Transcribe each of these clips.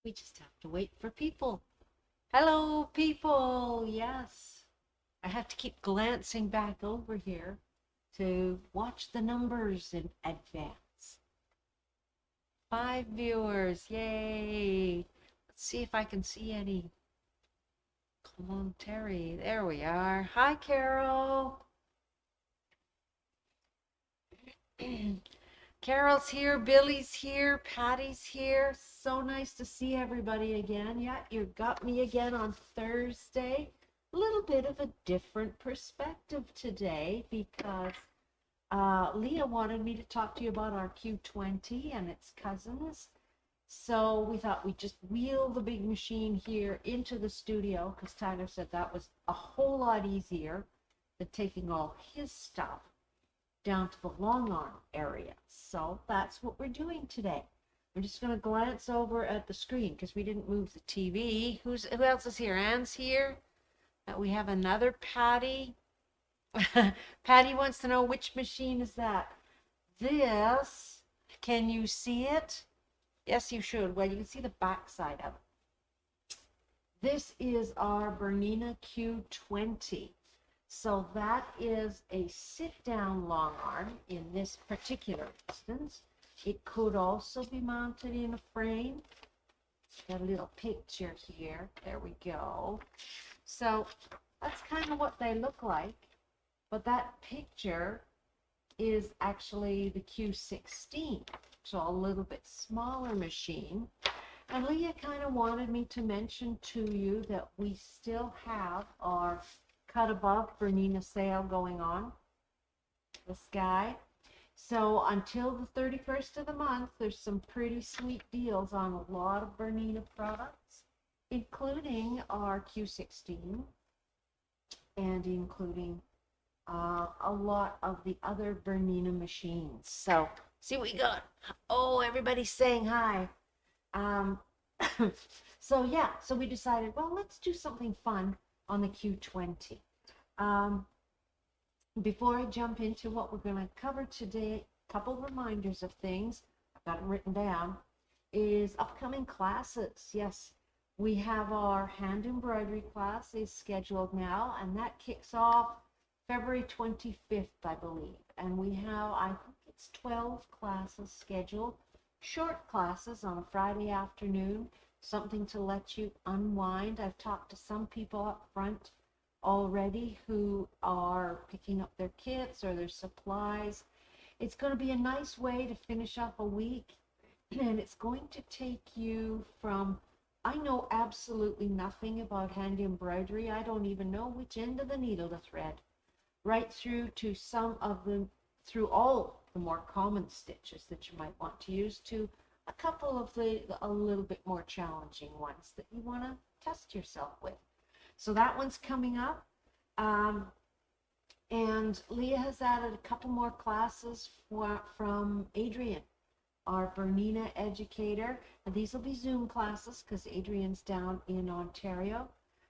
We just have to wait for people. Hello, people. Yes. I have to keep glancing back over here to watch the numbers in advance. 5 viewers. Yay. Let's see if I can see any commentary. There we are. Hi, Carol. Carol's here, Billy's here, Patty's here. So nice to see everybody again. Yeah, you got me again on Thursday. A little bit of a different perspective today because Leah wanted me to talk to you about our Q20 and its cousins. So we thought we'd just wheel the big machine here into the studio because Tyler said that was a whole lot easier than taking all his stuff down to the long arm area. So that's what we're doing today. I'm just going to glance over at the screen because we didn't move the TV. Who else is here? Anne's here. We have another Patty. Patty wants to know which machine is that. This, can you see it? Yes, you should. Well, you can see the back side of it. This is our Bernina Q20. So that is a sit-down long arm in this particular instance. It could also be mounted in a frame. Got a little picture here. There we go. So that's kind of what they look like. But that picture is actually the Q16. So a little bit smaller machine. And Leah kind of wanted me to mention to you that we still have our cut above Bernina sale going on, this guy. So until the 31st of the month, there's some pretty sweet deals on a lot of Bernina products, including our Q16 and including a lot of the other Bernina machines. So see what we got. Oh, everybody's saying hi. So yeah, so we decided, well, let's do something fun on the Q20. Before I jump into what we're going to cover today, a couple reminders of things I've got them written down is upcoming classes. Yes, we have our hand embroidery class is scheduled now, and that kicks off February 25th, I believe. And we have, I think it's 12 classes scheduled, short classes on a Friday afternoon, something to let you unwind. I've talked to some people up front already who are picking up their kits or their supplies. It's going to be a nice way to finish up a week, and it's going to take you from, I know absolutely nothing about hand embroidery. I don't even know which end of the needle to thread, right through to some of them, through all the more common stitches that you might want to use, to a couple of the a little bit more challenging ones that you want to test yourself with. So that one's coming up. And Leah has added a couple more classes from Adrian, our Bernina educator. And these will be Zoom classes because Adrian's down in Ontario.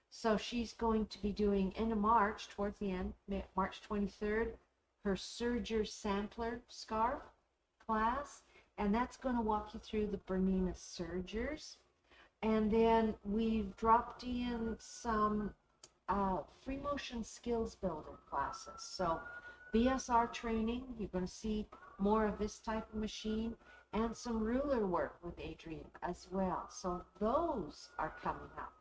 So she's going to be doing end of March, towards the end, March 23rd, her serger sampler scarf class. And that's going to walk you through the Bernina sergers. And then we've dropped in some free motion skills builder classes. So BSR training, you're going to see more of this type of machine, and some ruler work with Adrian as well. So those are coming up.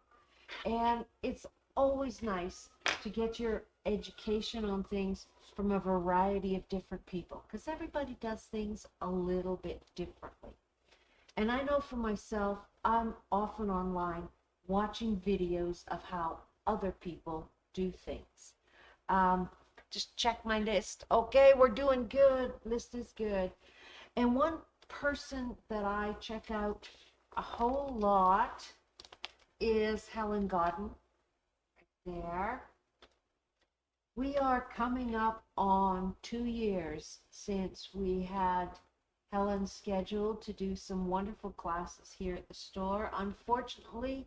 And it's always nice to get your education on things from a variety of different people, because everybody does things a little bit differently. And I know for myself, I'm often online watching videos of how other people do things. Just check my list. Okay, we're doing good. List is good. And one person that I check out a whole lot is Helen Garden. Right there. We are coming up on 2 years since we had Helen scheduled to do some wonderful classes here at the store. Unfortunately,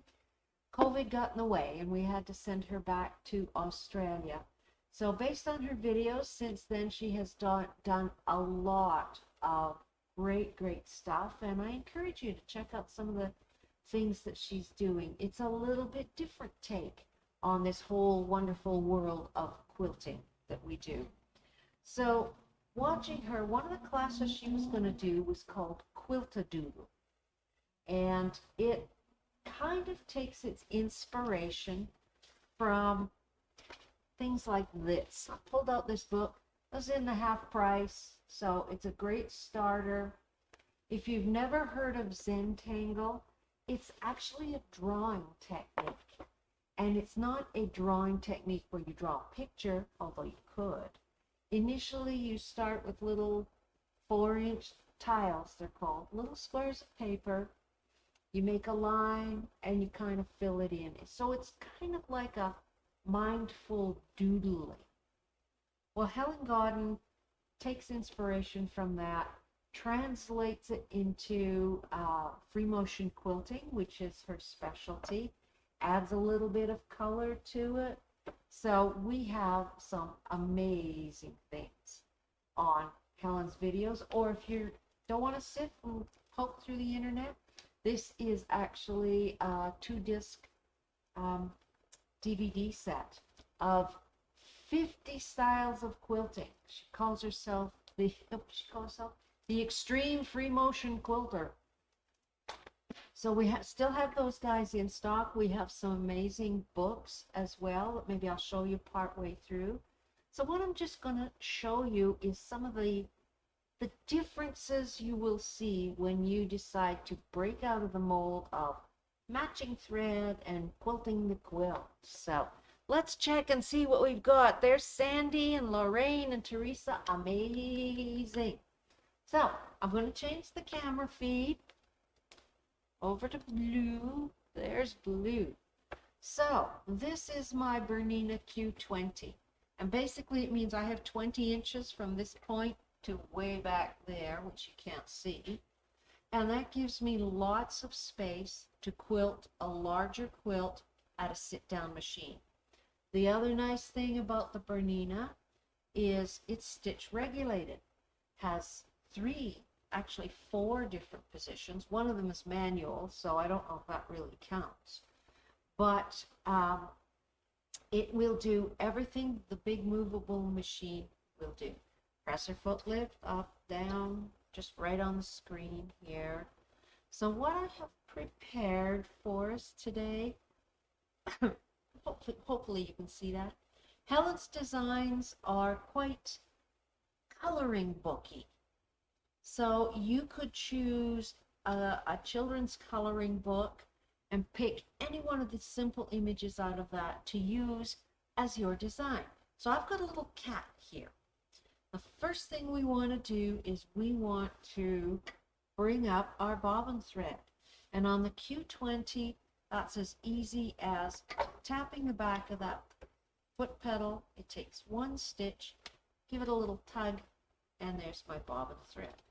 COVID got in the way and we had to send her back to Australia. So based on her videos since then, she has done a lot of great stuff. And I encourage you to check out some of the things that she's doing. It's a little bit different take on this whole wonderful world of quilting that we do. So watching her, one of the classes she was going to do was called Quilt-A-Doodle. And it kind of takes its inspiration from things like this. I pulled out this book. It was in the half price, so it's a great starter. If you've never heard of Zentangle, it's actually a drawing technique. And it's not a drawing technique where you draw a picture, although you could. Initially, you start with little 4-inch tiles, they're called, little squares of paper. You make a line and you kind of fill it in. So it's kind of like a mindful doodling. Well, Helen Garden takes inspiration from that, translates it into free motion quilting, which is her specialty, adds a little bit of color to it. So we have some amazing things on Helen's videos, or if you don't want to sit and poke through the internet, this is actually a 2-disc DVD set of 50 styles of quilting. She calls herself the extreme free motion quilter. So we still have those guys in stock. We have some amazing books as well. Maybe I'll show you part way through. So what I'm just going to show you is some of the differences you will see when you decide to break out of the mold of matching thread and quilting the quilt. So let's check and see what we've got. There's Sandy and Lorraine and Teresa. Amazing. So I'm going to change the camera feed over to blue. There's blue. So this is my Bernina Q20. And basically it means I have 20 inches from this point to way back there, which you can't see. And that gives me lots of space to quilt a larger quilt at a sit-down machine. The other nice thing about the Bernina is it's stitch regulated. Has 4 different positions. One of them is manual, so I don't know if that really counts. But it will do everything the big movable machine will do. Presser foot lift, up, down, just right on the screen here. So what I have prepared for us today, hopefully you can see that. Helen's designs are quite coloring booky. So you could choose a children's coloring book and pick any one of the simple images out of that to use as your design. So I've got a little cat here. The first thing we want to do is we want to bring up our bobbin thread. And on the Q20, that's as easy as tapping the back of that foot pedal. It takes 1 stitch, give it a little tug, and there's my bobbin thread.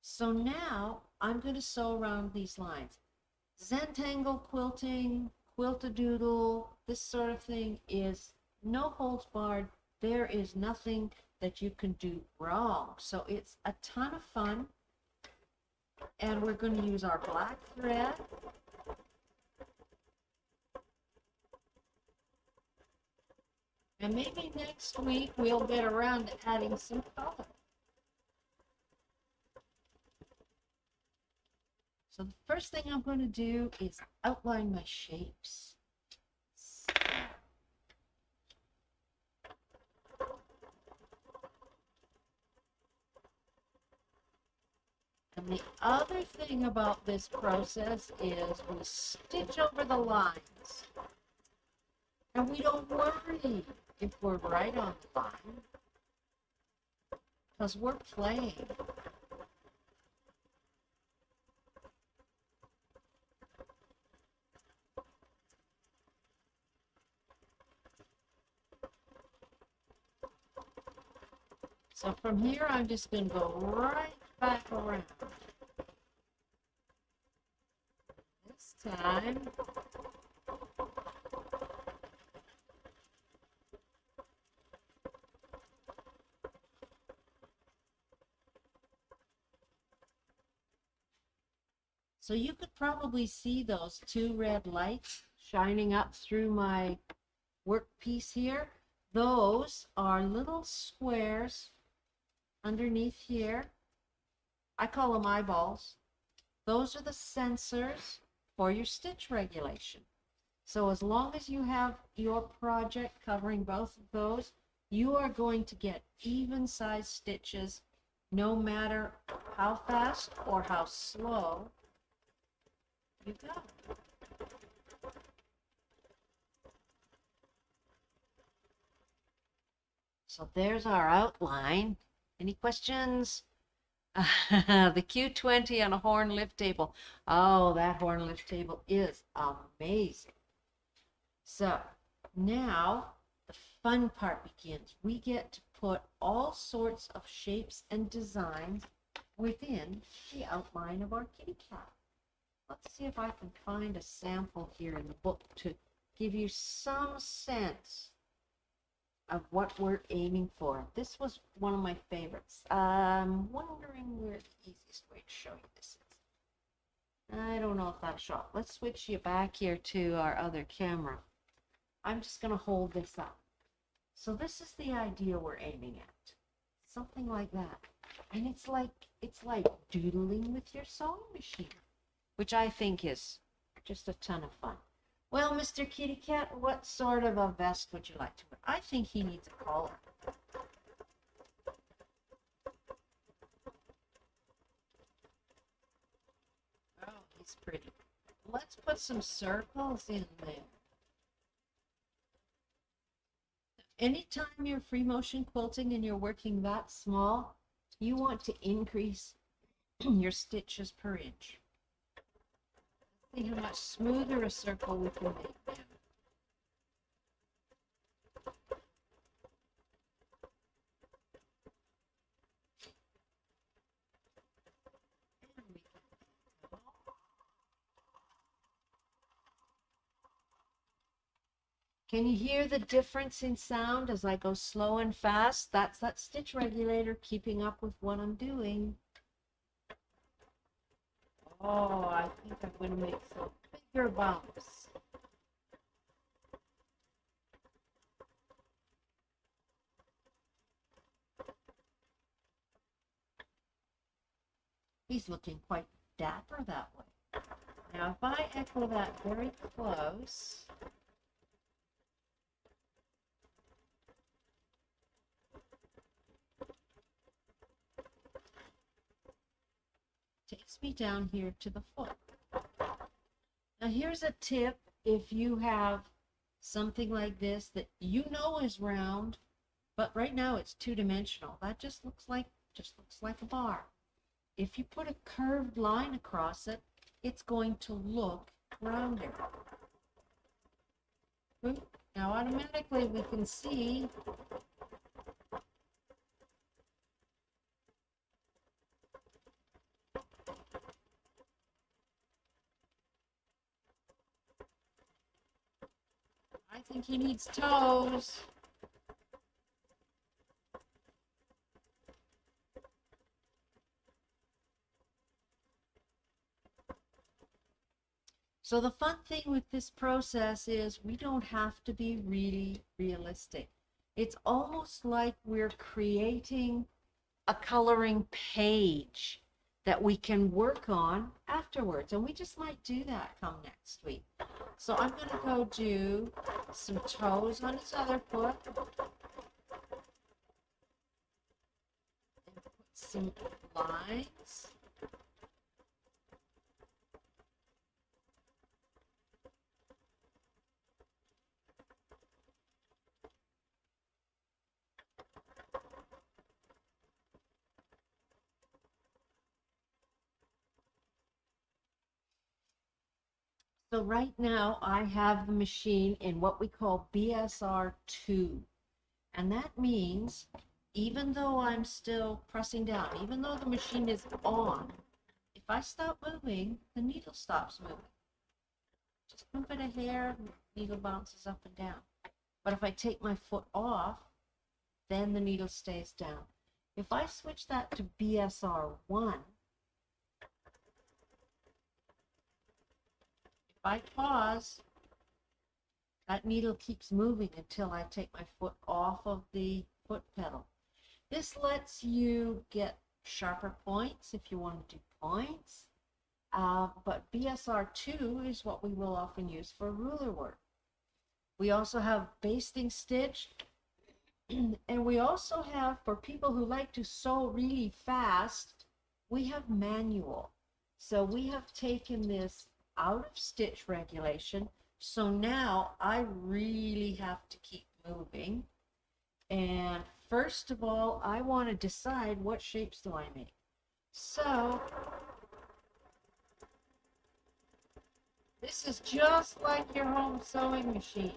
So now I'm going to sew around these lines. Zentangle quilting, Quilt-A-Doodle, this sort of thing is no holds barred. There is nothing that you can do wrong. So it's a ton of fun. And we're going to use our black thread. And maybe next week we'll get around to adding some color. So the first thing I'm going to do is outline my shapes. And the other thing about this process is we stitch over the lines. And we don't worry if we're right on the line, because we're playing. So from here, I'm just going to go right back around. This time, So you could probably see those two red lights shining up through my workpiece here. Those are little squares underneath here. I call them eyeballs. Those are the sensors for your stitch regulation. So as long as you have your project covering both of those, you are going to get even size stitches no matter how fast or how slow you go. So there's our outline. Any questions? The Q20 on a horn lift table. Oh, that horn lift table is amazing. So now the fun part begins. We get to put all sorts of shapes and designs within the outline of our kitty cat. Let's see if I can find a sample here in the book to give you some sense of what we're aiming for. This was one of my favorites. I'm wondering where the easiest way to show you this is. I don't know if that'll show up. Let's switch you back here to our other camera. I'm just going to hold this up. So this is the idea we're aiming at. Something like that. And it's like doodling with your sewing machine, which I think is just a ton of fun. Well, Mr. Kitty Cat, what sort of a vest would you like to wear? I think he needs a collar. Oh, he's pretty. Let's put some circles in there. Anytime you're free motion quilting and you're working that small, you want to increase your stitches per inch. See how much smoother a circle we can make now. Can you hear the difference in sound as I go slow and fast? That's that stitch regulator keeping up with what I'm doing. Oh, I think I'm going to make some bigger bumps. He's looking quite dapper that way. Now, if I echo that very close, takes me down here to the foot. Now here's a tip if you have something like this that you know is round, but right now it's two-dimensional. That just looks like a bar. If you put a curved line across it, it's going to look rounder. Now automatically we can see I think he needs toes. So the fun thing with this process is we don't have to be really realistic. It's almost like we're creating a coloring page that we can work on afterwards. And we just might do that come next week. So I'm going to go do some toes on his other foot. And put some lines. So right now I have the machine in what we call BSR2. And that means even though I'm still pressing down, even though the machine is on, if I stop moving, the needle stops moving. Just move it a hair, needle bounces up and down. But if I take my foot off, then the needle stays down. If I switch that to BSR1, I pause, that needle keeps moving until I take my foot off of the foot pedal. This lets you get sharper points if you want to do points, but BSR2 is what we will often use for ruler work. We also have basting stitch, and we also have, for people who like to sew really fast, we have manual. So we have taken this out of stitch regulation. So now I really have to keep moving. And first of all, I want to decide what shapes do I make. So this is just like your home sewing machine.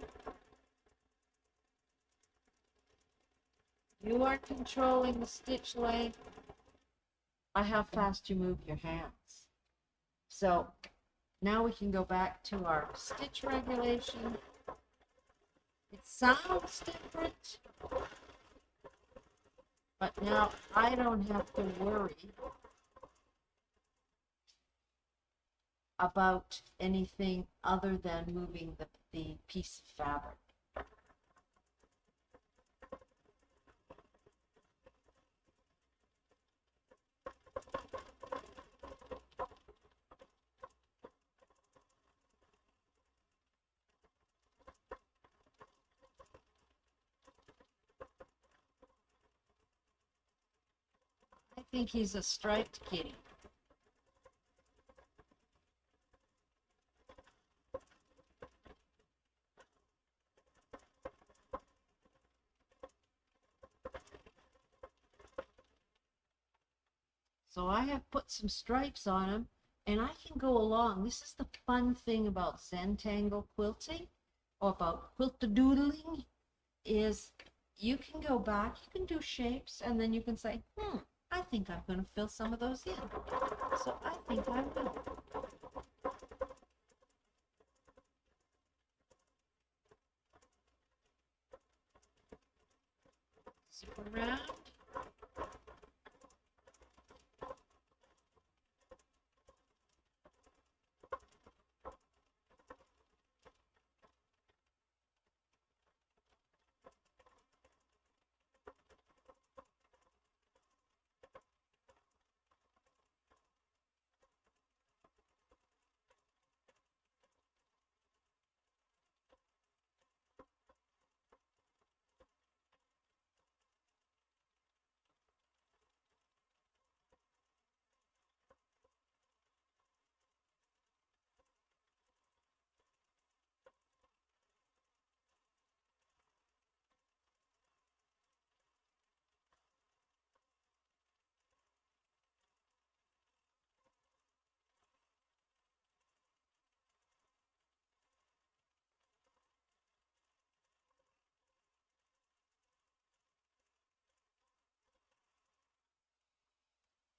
You are controlling the stitch length by how fast you move your hands. So now we can go back to our stitch regulation. It sounds different, but now I don't have to worry about anything other than moving the piece of fabric. I think he's a striped kitty. So I have put some stripes on him, and I can go along. This is the fun thing about Zentangle quilting, or about quilt-a-doodling, is you can go back, you can do shapes, and then you can say, I think I'm going to fill some of those in. So I think I will. Zip around.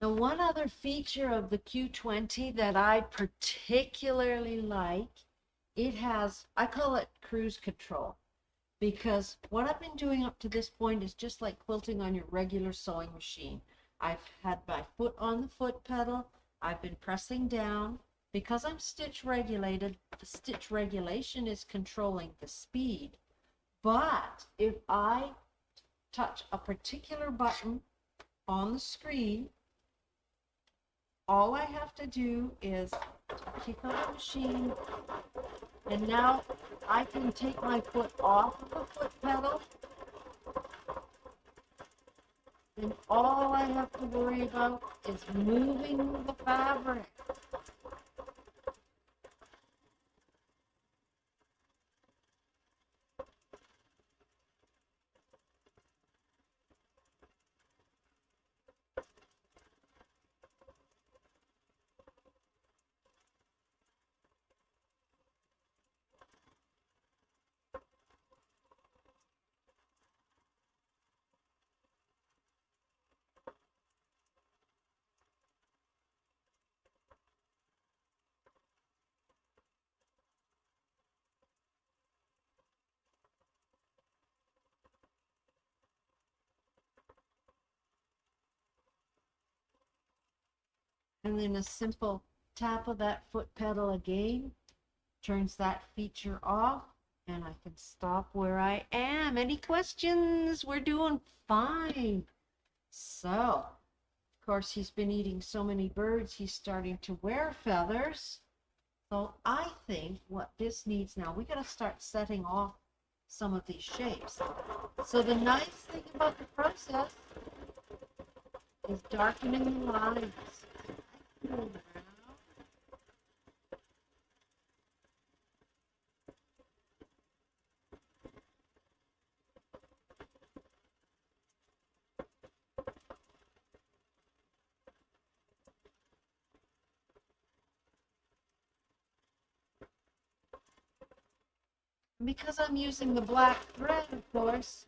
Now, one other feature of the Q20 that I particularly like, it has, I call it cruise control, because what I've been doing up to this point is just like quilting on your regular sewing machine. I've had my foot on the foot pedal, I've been pressing down. Because I'm stitch regulated, the stitch regulation is controlling the speed. But if I touch a particular button on the screen, all I have to do is kick on the machine, and now I can take my foot off of the foot pedal, and all I have to worry about is moving the fabric. And then a simple tap of that foot pedal again, turns that feature off, and I can stop where I am. Any questions? We're doing fine. So, of course, he's been eating so many birds, he's starting to wear feathers. So I think what this needs now, we got to start setting off some of these shapes. So the nice thing about the process is darkening the lines. Because I'm using the black thread, of course,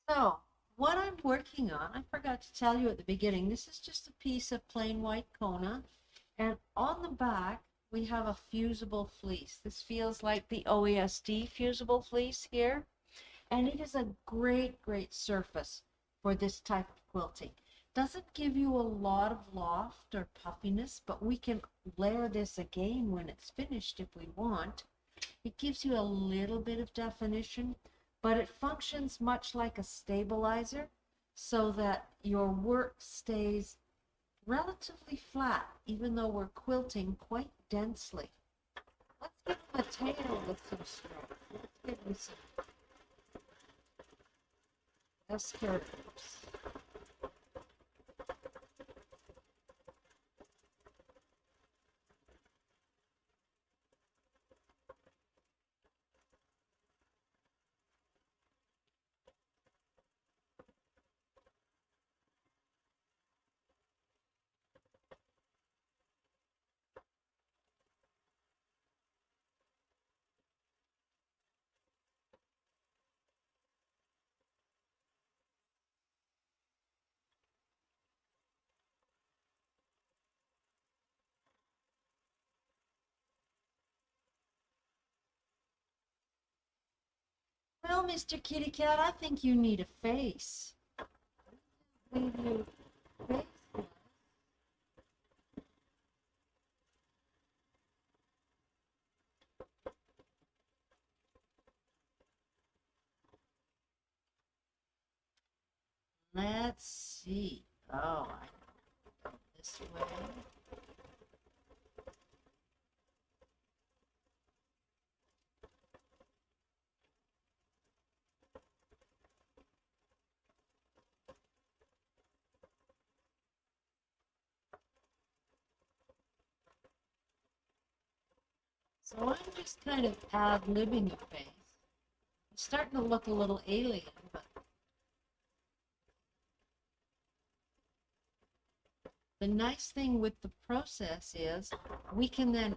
so what I'm working on, I forgot to tell you at the beginning, this is just a piece of plain white Kona, and on the back we have a fusible fleece. This feels like the OESD fusible fleece here, and it is a great, great surface for this type of quilting. Doesn't give you a lot of loft or puffiness, but we can layer this again when it's finished if we want. It gives you a little bit of definition, but it functions much like a stabilizer so that your work stays relatively flat, even though we're quilting quite densely. Let's give them a tail with some strokes. Let's give them some escargots. Well, Mr. Kitty Cat, I think you need a face. Leave you faceless. Let's see. Oh, I go this way. So I'm just kind of ad-libbing a face. It's starting to look a little alien, but the nice thing with the process is we can then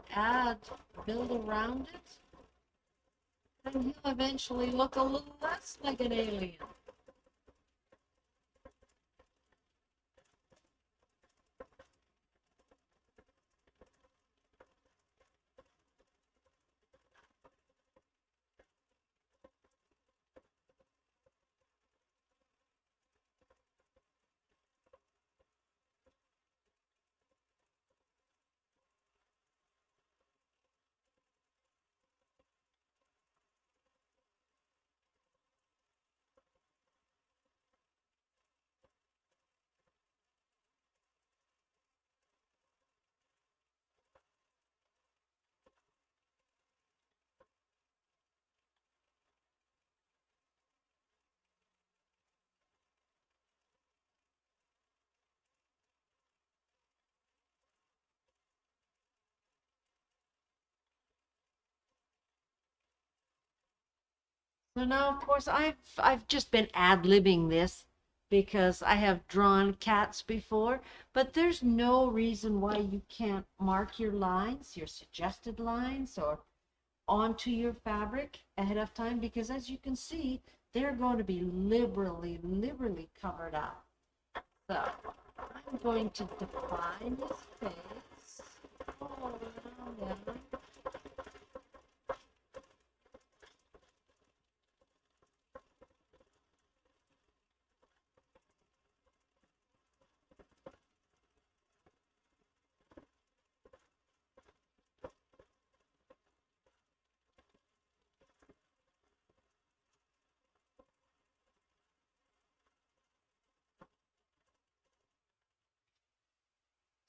build around it, and he'll eventually look a little less like an alien. So now, of course, I've just been ad-libbing this because I have drawn cats before, but there's no reason why you can't mark your lines, your suggested lines, or onto your fabric ahead of time, because as you can see, they're going to be liberally covered up. So I'm going to define the space all around them.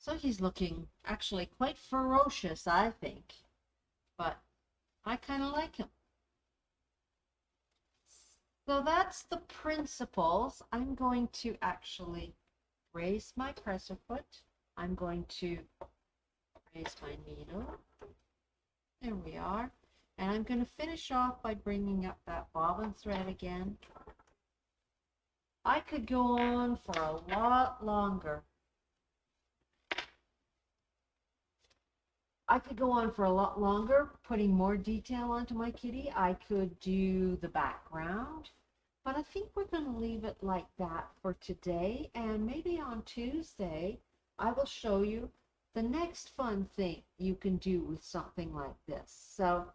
So he's looking actually quite ferocious, I think, but I kind of like him. So that's the principles. I'm going to actually raise my presser foot. I'm going to raise my needle. There we are. And I'm going to finish off by bringing up that bobbin thread again. I could go on for a lot longer. Putting more detail onto my kitty. I could do the background, but I think we're going to leave it like that for today. And maybe on Tuesday, I will show you the next fun thing you can do with something like this. So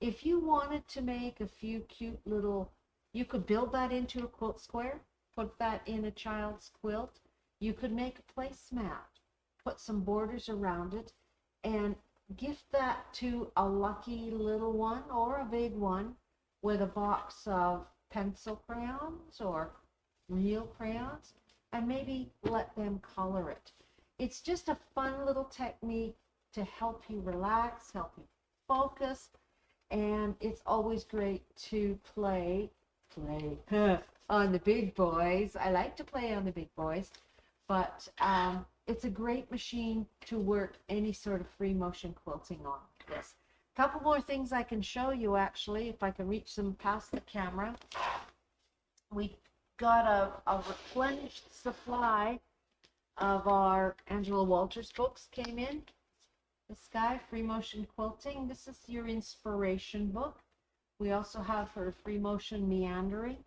if you wanted to make a few cute little, you could build that into a quilt square, put that in a child's quilt. You could make a placemat, put some borders around it, and gift that to a lucky little one or a big one with a box of pencil crayons or real crayons, and maybe let them color it. It's just a fun little technique to help you relax, help you focus, and it's always great to play on the big boys. I like to play on the big boys, but it's a great machine to work any sort of free motion quilting on. Yes. A couple more things I can show you, actually, if I can reach them past the camera. We got a replenished supply of our Angela Walters books came in. This guy, Free Motion Quilting. This is your inspiration book. We also have her Free Motion Meandering.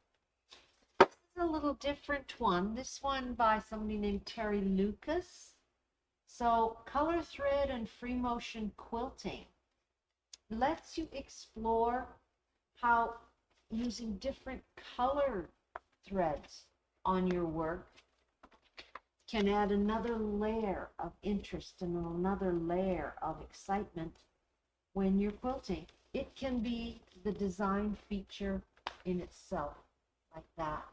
A little different one. This one by somebody named Terry Lucas. So color thread and free motion quilting lets you explore how using different color threads on your work can add another layer of interest and another layer of excitement when you're quilting. It can be the design feature in itself, like that.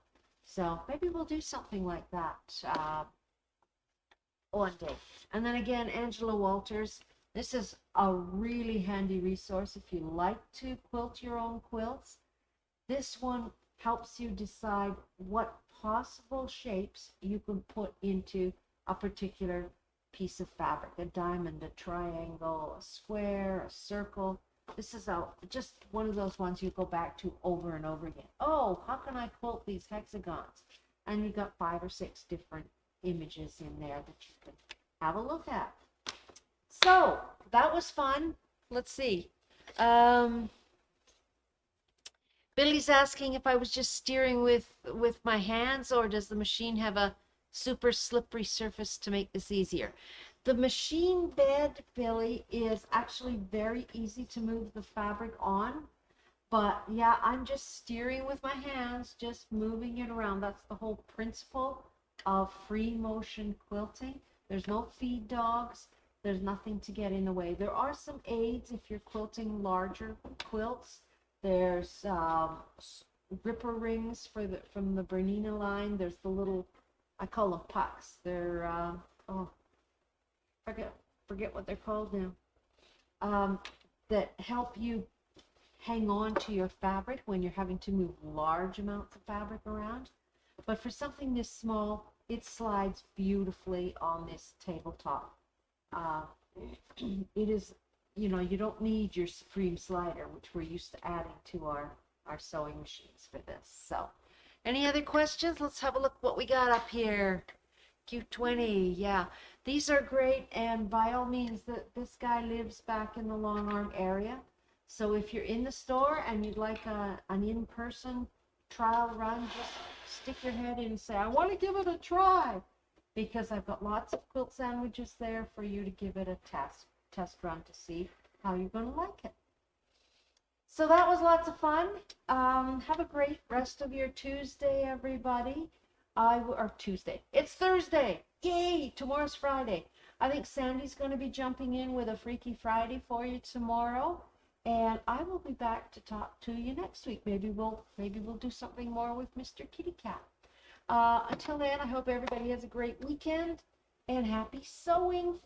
So maybe we'll do something like that one day. And then again, Angela Walters. This is a really handy resource if you like to quilt your own quilts. This one helps you decide what possible shapes you can put into a particular piece of fabric. A diamond, a triangle, a square, a circle. This is just one of those ones you go back to over and over again. Oh, how can I quilt these hexagons? And you've got 5 or 6 different images in there that you can have a look at. So that was fun. Let's see. Billy's asking if I was just steering with my hands, or does the machine have a super slippery surface to make this easier? The machine bed, Billy, is actually very easy to move the fabric on. But yeah, I'm just steering with my hands, just moving it around. That's the whole principle of free motion quilting. There's no feed dogs. There's nothing to get in the way. There are some aids if you're quilting larger quilts. There's ripper rings from the Bernina line. There's the little, I call them pucks. They're forget what they're called now. That help you hang on to your fabric when you're having to move large amounts of fabric around. But for something this small, it slides beautifully on this tabletop. It is, you don't need your Supreme slider, which we're used to adding to our our sewing machines for this. So, any other questions? Let's have a look what we got up here. Q20, yeah. These are great, and by all means, this guy lives back in the Long Arm area. So if you're in the store and you'd like an in-person trial run, just stick your head in and say, I want to give it a try, because I've got lots of quilt sandwiches there for you to give it a test run to see how you're going to like it. So that was lots of fun. Have a great rest of your Tuesday, everybody. Or Tuesday. It's Thursday. Yay! Tomorrow's Friday. I think Sandy's going to be jumping in with a Freaky Friday for you tomorrow. And I will be back to talk to you next week. Maybe we'll do something more with Mr. Kitty Cat. Until then, I hope everybody has a great weekend and happy sewing.